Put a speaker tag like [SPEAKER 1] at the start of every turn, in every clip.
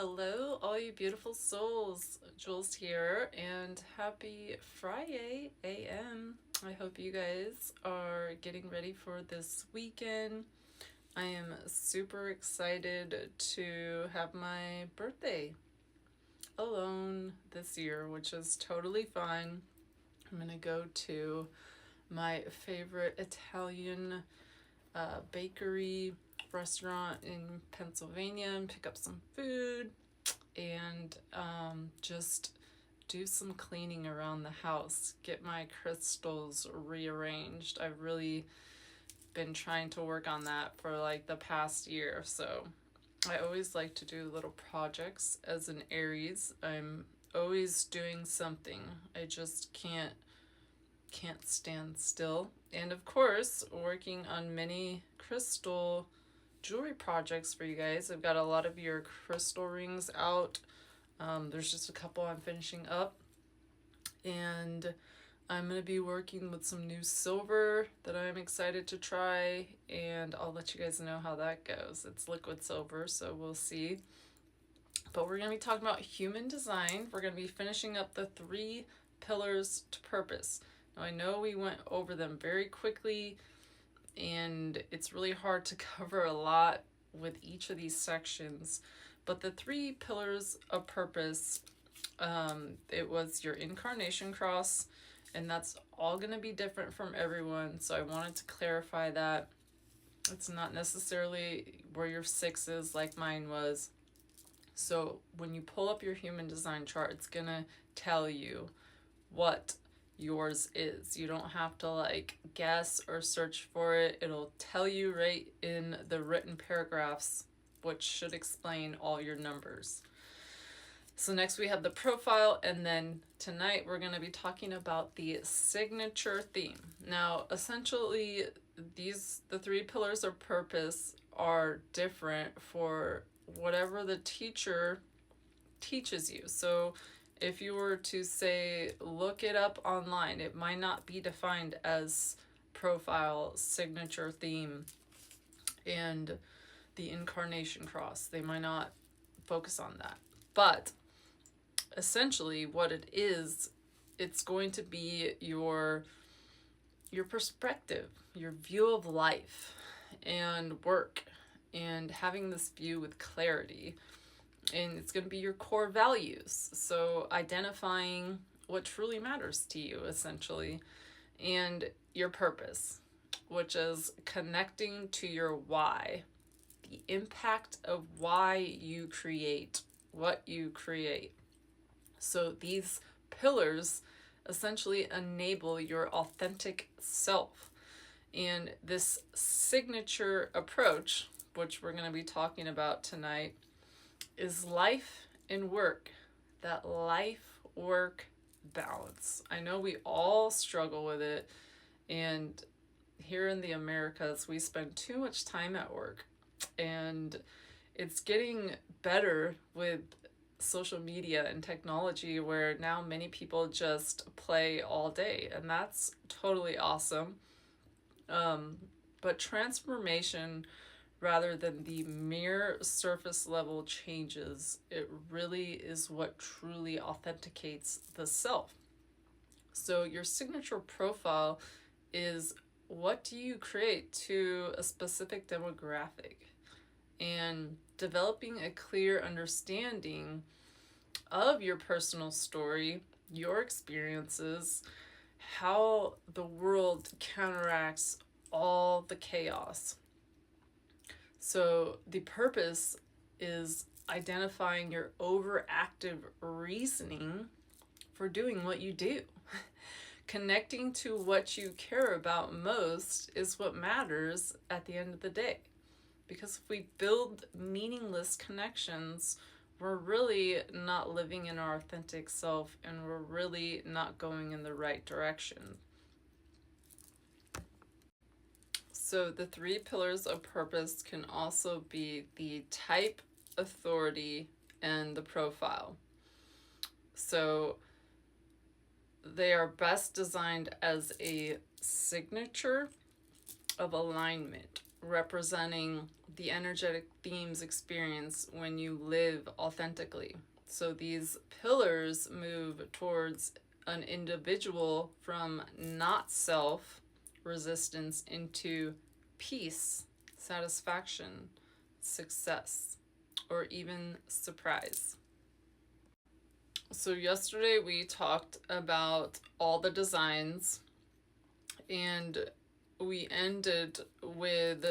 [SPEAKER 1] Hello, all you beautiful souls. Jules here, and happy Friday AM. I hope you guys are getting ready for this weekend. I am super excited to have my birthday alone this year, which is totally fine. I'm gonna go to my favorite Italian bakery restaurant in Pennsylvania and pick up some food and just do some cleaning around the house, get my crystals rearranged. I've really been trying to work on that for like the past year. So I always like to do little projects as an Aries. I'm always doing something. I just can't stand still. And of course, working on many crystal jewelry projects for you guys. I've got a lot of your crystal rings out. There's just a couple I'm finishing up. And I'm going to be working with some new silver that I'm excited to try. And I'll let you guys know how that goes. It's liquid silver, so we'll see. But we're going to be talking about human design. We're going to be finishing up the 3 pillars to purpose. Now, I know we went over them very quickly, and it's really hard to cover a lot with each of these sections. But the 3 pillars of purpose, it was your incarnation cross, and that's all going to be different from everyone. So I wanted to clarify that it's not necessarily where your 6 is like mine was. So when you pull up your human design chart, it's going to tell you what yours is. You don't have to like guess or search for it. It'll tell you right in the written paragraphs, which should explain all your numbers. So next we have the profile, and then tonight we're going to be talking about the signature theme. Now, essentially, the 3 pillars of purpose are different for whatever the teacher teaches you. So if you were to say, look it up online, it might not be defined as profile, signature theme, and the incarnation cross. They might not focus on that. But essentially what it is, it's going to be your perspective, your view of life and work, and having this view with clarity. And it's going to be your core values. So identifying what truly matters to you, essentially, and your purpose, which is connecting to your why, the impact of why you create what you create. So these pillars essentially enable your authentic self. And this signature approach, which we're going to be talking about tonight, is life and work, that life-work balance. I know we all struggle with it, and here in the Americas, we spend too much time at work, and it's getting better with social media and technology where now many people just play all day, and that's totally awesome. But transformation, rather than the mere surface level changes, it really is what truly authenticates the self. So your signature profile is, what do you create to a specific demographic? And developing a clear understanding of your personal story, your experiences, how the world counteracts all the chaos. So the purpose is identifying your overactive reasoning for doing what you do. Connecting to what you care about most is what matters at the end of the day. Because if we build meaningless connections, we're really not living in our authentic self, and we're really not going in the right direction. So the 3 pillars of purpose can also be the type, authority, and the profile. So they are best designed as a signature of alignment representing the energetic themes experience when you live authentically. So these pillars move towards an individual from not self resistance into peace, satisfaction, success, or even surprise. So, yesterday we talked about all the designs, and we ended with,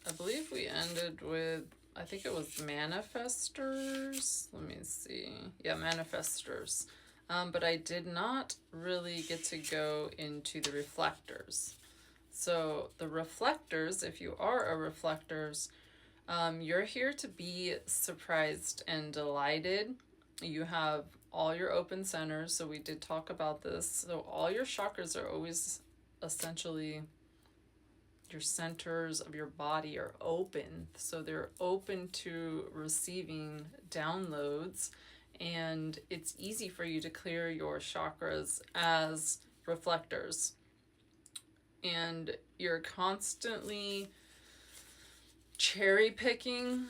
[SPEAKER 1] I believe we ended with, I think it was manifestors. Let me see. Yeah, manifestors. But I did not really get to go into the reflectors. So the reflectors, if you are a reflectors, you're here to be surprised and delighted. You have all your open centers. So we did talk about this. So all your chakras are always essentially, your centers of your body are open. So they're open to receiving downloads, and it's easy for you to clear your chakras as reflectors. And you're constantly cherry picking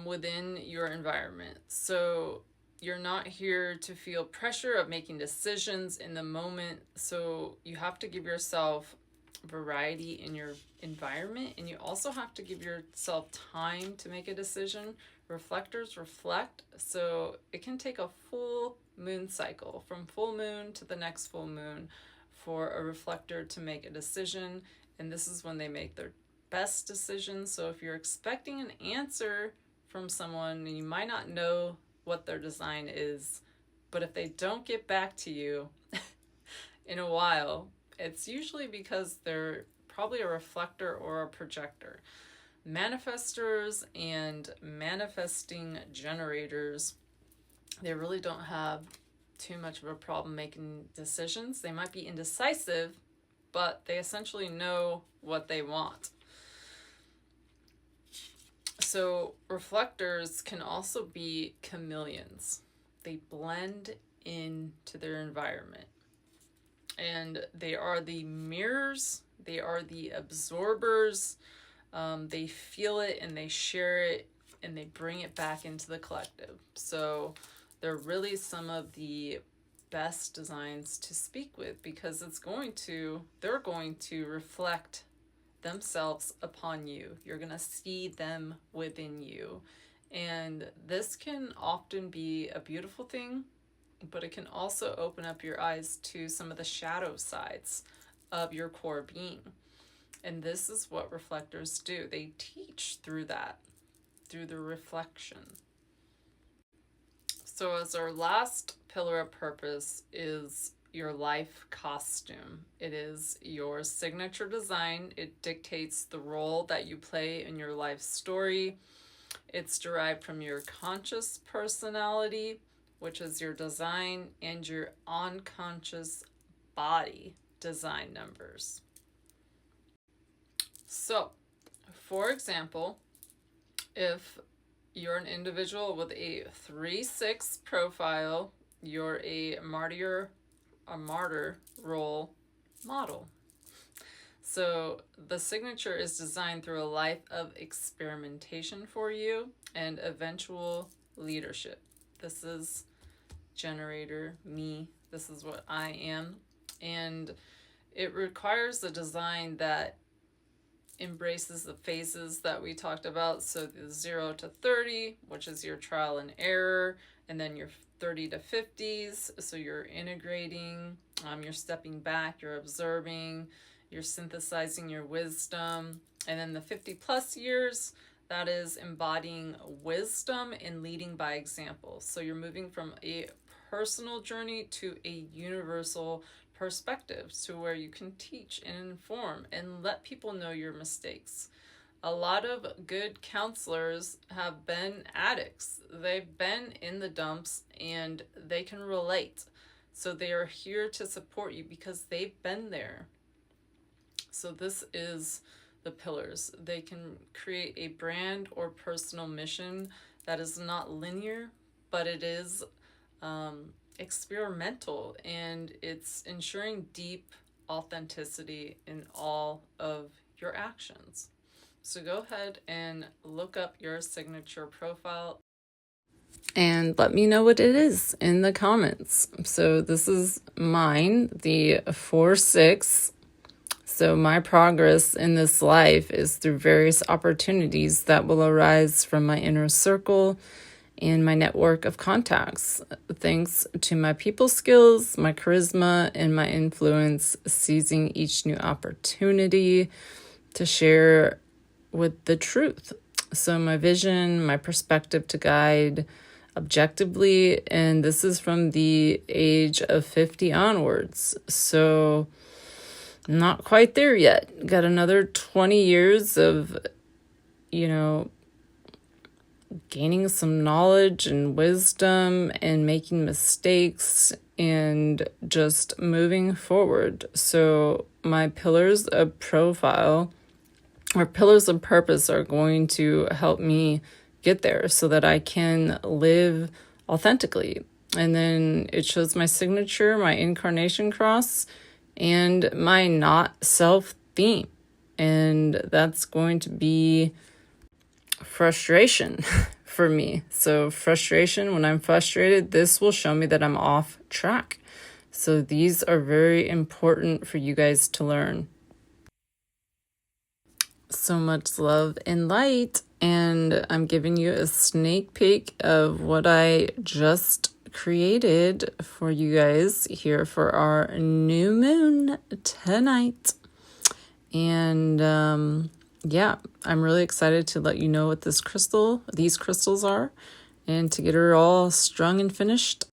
[SPEAKER 1] within your environment. So you're not here to feel pressure of making decisions in the moment. So you have to give yourself variety in your environment, and you also have to give yourself time to make a decision. Reflectors reflect, so it can take a full moon cycle from full moon to the next full moon for a reflector to make a decision, and this is when they make their best decisions. So if you're expecting an answer from someone and you might not know what their design is, but if they don't get back to you in a while, it's usually because they're probably a reflector or a projector. Manifestors and manifesting generators, they really don't have too much of a problem making decisions. They might be indecisive, but they essentially know what they want. So reflectors can also be chameleons. They blend into their environment. And they are the mirrors, they are the absorbers. They feel it and they share it and they bring it back into the collective. So they're really some of the best designs to speak with, because they're going to reflect themselves upon you. You're going to see them within you. And this can often be a beautiful thing, but it can also open up your eyes to some of the shadow sides of your core being. And this is what reflectors do. They teach through that, through the reflection. So as our last pillar of purpose is your life costume. It is your signature design. It dictates the role that you play in your life story. It's derived from your conscious personality, which is your design, and your unconscious body design numbers. So, for example, if you're an individual with a 3-6 profile, you're a martyr role model. So the signature is designed through a life of experimentation for you and eventual leadership. This is generator, me. This is what I am. And it requires a design that embraces the phases that we talked about. So the 0 to 30, which is your trial and error, and then your 30 to 50s. So you're integrating, you're stepping back, you're observing, you're synthesizing your wisdom. And then the 50 plus years, that is embodying wisdom and leading by example. So you're moving from a personal journey to a universal perspective, to where you can teach and inform and let people know your mistakes. A lot of good counselors have been addicts. They've been in the dumps and they can relate. So they are here to support you because they've been there. So this is the pillars. They can create a brand or personal mission that is not linear, but it is experimental, and it's ensuring deep authenticity in all of your actions. So go ahead and look up your signature profile and let me know what it is in the comments. So this is mine, the 4-6. So my progress in this life is through various opportunities that will arise from my inner circle and my network of contacts, thanks to my people skills, my charisma, and my influence, seizing each new opportunity to share with the truth. So my vision, my perspective to guide objectively, and this is from the age of 50 onwards. So not quite there yet. Got another 20 years of, gaining some knowledge and wisdom and making mistakes and just moving forward. So my pillars of profile or pillars of purpose are going to help me get there so that I can live authentically. And then it shows my signature, my incarnation cross, and my not self theme. And that's going to be frustration for me. So frustration, when I'm frustrated, this will show me that I'm off track. So these are very important for you guys to learn. So much love and light, and I'm giving you a sneak peek of what I just created for you guys here for our new moon tonight. And yeah, I'm really excited to let you know what these crystals are, and to get her all strung and finished